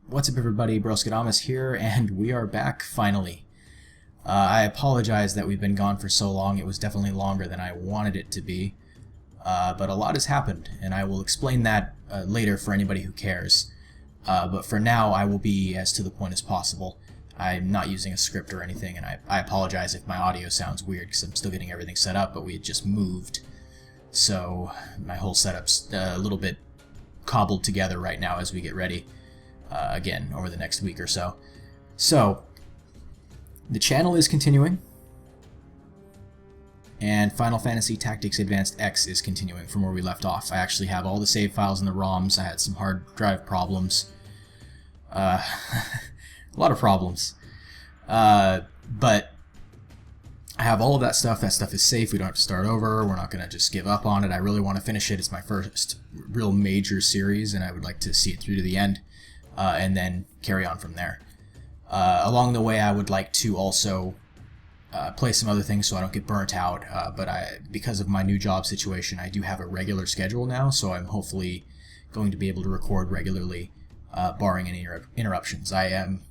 What's up, everybody? Broskadamus here, and we are back finally. I apologize that we've been gone for so long. It was definitely longer than I wanted it to be, but a lot has happened, and I will explain that later for anybody who cares. But for now, I will be as to the point as possible. I'm not using a script or anything, and I apologize if my audio sounds weird because I'm still getting everything set up, but we had just moved, so my whole setup's a little bit cobbled together right now as we get ready. Again, over the next week or so. So, the channel is continuing, and Final Fantasy Tactics Advanced X is continuing from where we left off. I actually have all the save files and the ROMs. I had some hard drive problems. A lot of problems. But I have all of that stuff. That stuff is safe. We don't have to start over. We're not going to just give up on it. I really want to finish it. It's my first real major series, and I would like to see it through to the end. And then carry on from there. Along the way, I would like to also play some other things so I don't get burnt out, but because of my new job situation, I do have a regular schedule now, so I'm hopefully going to be able to record regularly, barring any interruptions. I am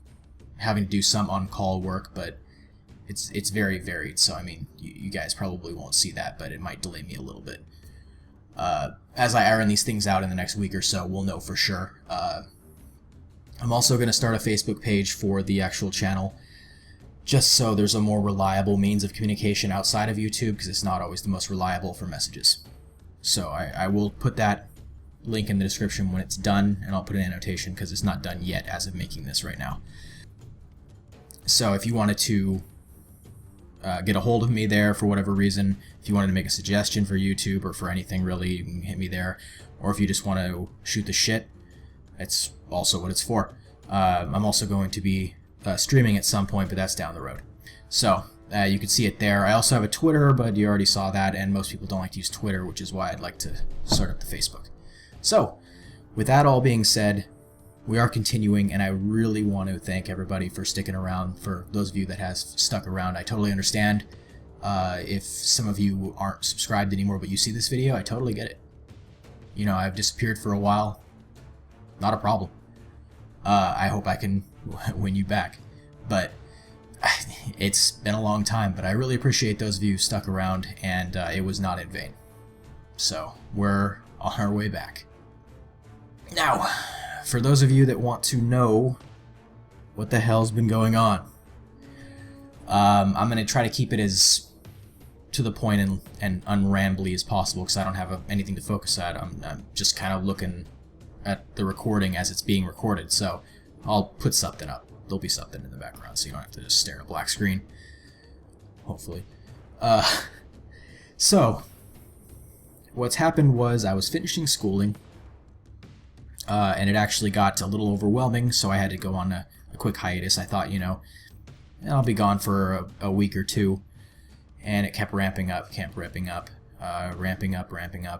having to do some on-call work, but it's very varied, so I mean, you guys probably won't see that, but it might delay me a little bit. As I iron these things out in the next week or so, we'll know for sure. I'm also going to start a Facebook page for the actual channel, just so there's a more reliable means of communication outside of YouTube, because it's not always the most reliable for messages. So I will put that link in the description when it's done, and I'll put an annotation because it's not done yet as of making this right now. So if you wanted to get a hold of me there for whatever reason, if you wanted to make a suggestion for YouTube or for anything really, you can hit me there. Or if you just want to shoot the shit, it's also what it's for. I'm also going to be streaming at some point, but that's down the road. So you can see it there. I also have a Twitter, but you already saw that, and most people don't like to use Twitter, which is why I'd like to start up the Facebook. So with that all being said, we are continuing, and I really want to thank everybody for sticking around. For those of you that has stuck around, I totally understand. If some of you aren't subscribed anymore, but you see this video, I totally get it. You know, I've disappeared for a while. Not a problem. I hope I can win you back. But it's been a long time, but I really appreciate those of you who stuck around, and it was not in vain. So, we're on our way back. Now, for those of you that want to know what the hell's been going on, I'm going to try to keep it as to the point and unrambly as possible, because I don't have anything to focus on. I'm just kind of looking at the recording as it's being recorded, so I'll put something up. There'll be something in the background, so you don't have to just stare at a black screen. Hopefully. So, what's happened was I was finishing schooling, and it actually got a little overwhelming, so I had to go on a quick hiatus. I thought, you know, I'll be gone for a week or two, and it kept ramping up, ramping up,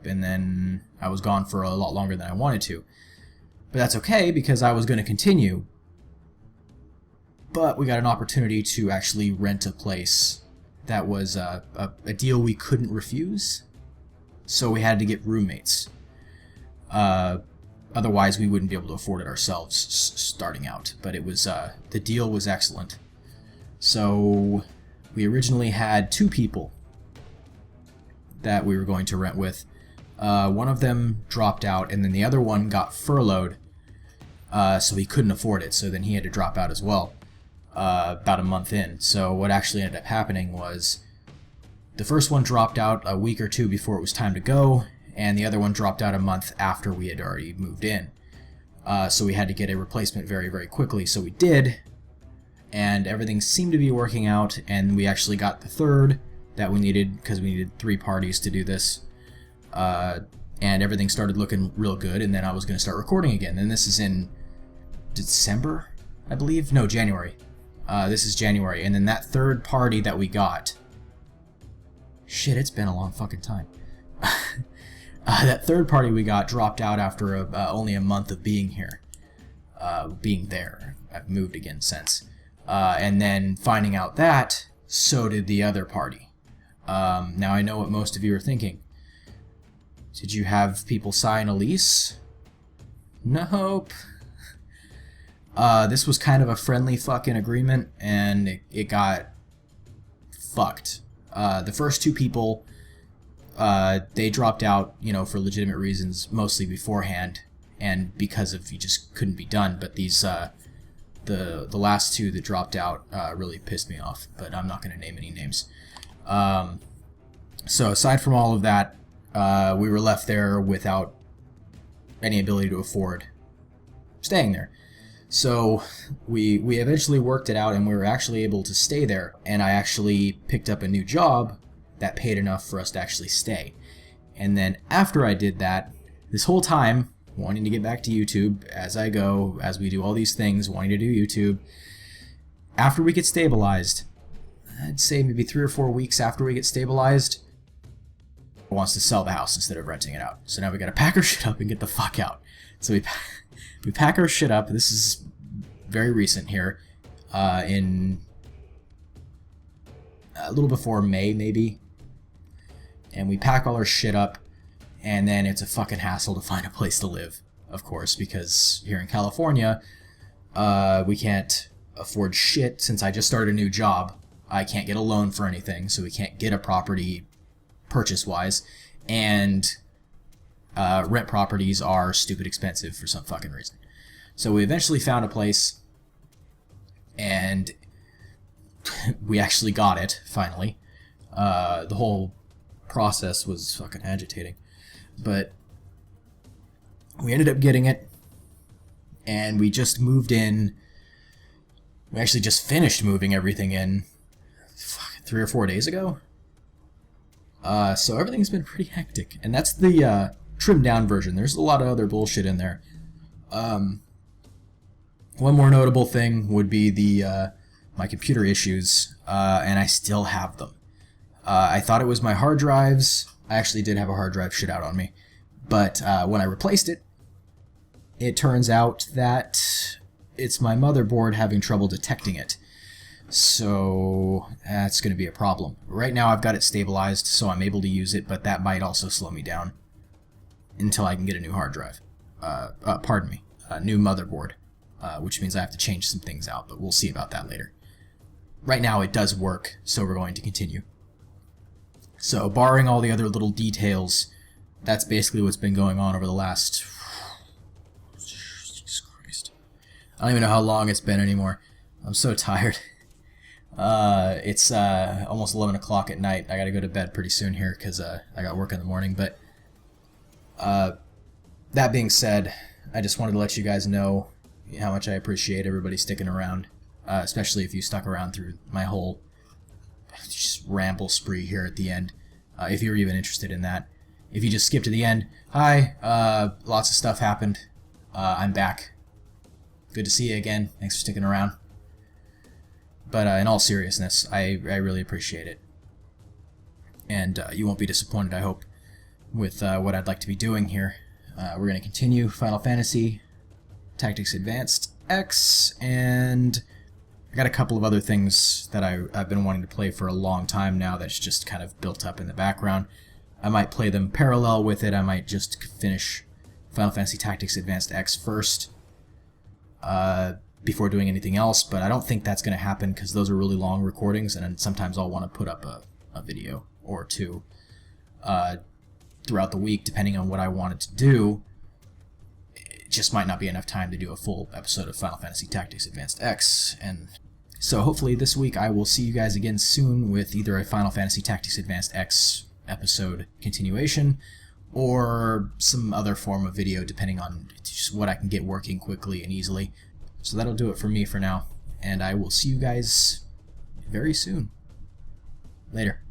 and then I was gone for a lot longer than I wanted to. But that's okay, because I was going to continue. But we got an opportunity to actually rent a place that was a deal we couldn't refuse, so we had to get roommates. Otherwise, we wouldn't be able to afford it ourselves starting out. But it was the deal was excellent. So we originally had 2 people that we were going to rent with. One of them dropped out, and then the other one got furloughed, so he couldn't afford it, so then he had to drop out as well, about a month in. So what actually ended up happening was the first one dropped out a week or 2 before it was time to go, and the other one dropped out a month after we had already moved in. So we had to get a replacement very, very quickly, so we did, and everything seemed to be working out, and we actually got the third that we needed, because we needed 3 parties to do this, and everything started looking real good, and then I was going to start recording again. And this is in December, I believe? No, January. This is January, and then that third party that we got, shit, it's been a long fucking time. That third party we got dropped out after only a month of being here, being there. I've moved again since. And then finding out that, so did the other party. Now I know what most of you are thinking. Did you have people sign a lease? Nope. This was kind of a friendly fucking agreement, and it got fucked. The first two people, they dropped out, you know, for legitimate reasons, mostly beforehand, and because of you just couldn't be done. But these, the last two that dropped out, really pissed me off. But I'm not going to name any names. So aside from all of that, we were left there without any ability to afford staying there. So we eventually worked it out, and we were actually able to stay there, and I actually picked up a new job that paid enough for us to actually stay. And then after I did that, this whole time, wanting to get back to YouTube as I go, as we do all these things, wanting to do YouTube, after we get stabilized, I'd say maybe 3 or 4 weeks after we get stabilized, wants to sell the house instead of renting it out. So now we gotta pack our shit up and get the fuck out. So we pack our shit up. This is very recent here, in a little before May maybe, and we pack all our shit up, and then it's a fucking hassle to find a place to live, of course, because here in California, we can't afford shit. Since I just started a new job, I can't get a loan for anything, so we can't get a property purchase-wise, and rent properties are stupid expensive for some fucking reason. So we eventually found a place, and we actually got it, finally. The whole process was fucking agitating, but we ended up getting it, and we just moved in. We actually just finished moving everything in 3 or 4 days ago. So everything's been pretty hectic, and that's the trimmed down version. There's a lot of other bullshit in there. One more notable thing would be the my computer issues, and I still have them. I thought it was my hard drives. I actually did have a hard drive shit out on me, but when I replaced it, it turns out that it's my motherboard having trouble detecting it. So that's going to be a problem. Right now I've got it stabilized, so I'm able to use it, but that might also slow me down until I can get a new hard drive. Pardon me, a new motherboard, which means I have to change some things out, but we'll see about that later. Right now it does work, so we're going to continue. So barring all the other little details, that's basically what's been going on over the last... Jesus Christ. I don't even know how long it's been anymore. I'm so tired. It's almost 11 o'clock at night. I gotta go to bed pretty soon here because I got work in the morning. But that being said, I just wanted to let you guys know how much I appreciate everybody sticking around, especially if you stuck around through my whole just ramble spree here at the end. If you're even interested in that. If you just skip to the end, hi, lots of stuff happened. I'm back. Good to see you again. Thanks for sticking around. But in all seriousness, I really appreciate it. And you won't be disappointed, I hope, with what I'd like to be doing here. We're going to continue Final Fantasy Tactics Advanced X, and I got a couple of other things that I've been wanting to play for a long time now that's just kind of built up in the background. I might play them parallel with it. I might just finish Final Fantasy Tactics Advanced X first, before doing anything else, but I don't think that's going to happen because those are really long recordings, and sometimes I'll want to put up a video or two throughout the week, depending on what I wanted to do. It just might not be enough time to do a full episode of Final Fantasy Tactics Advanced X, and so hopefully this week I will see you guys again soon with either a Final Fantasy Tactics Advanced X episode continuation, or some other form of video, depending on just what I can get working quickly and easily. So that'll do it for me for now, and I will see you guys very soon. Later.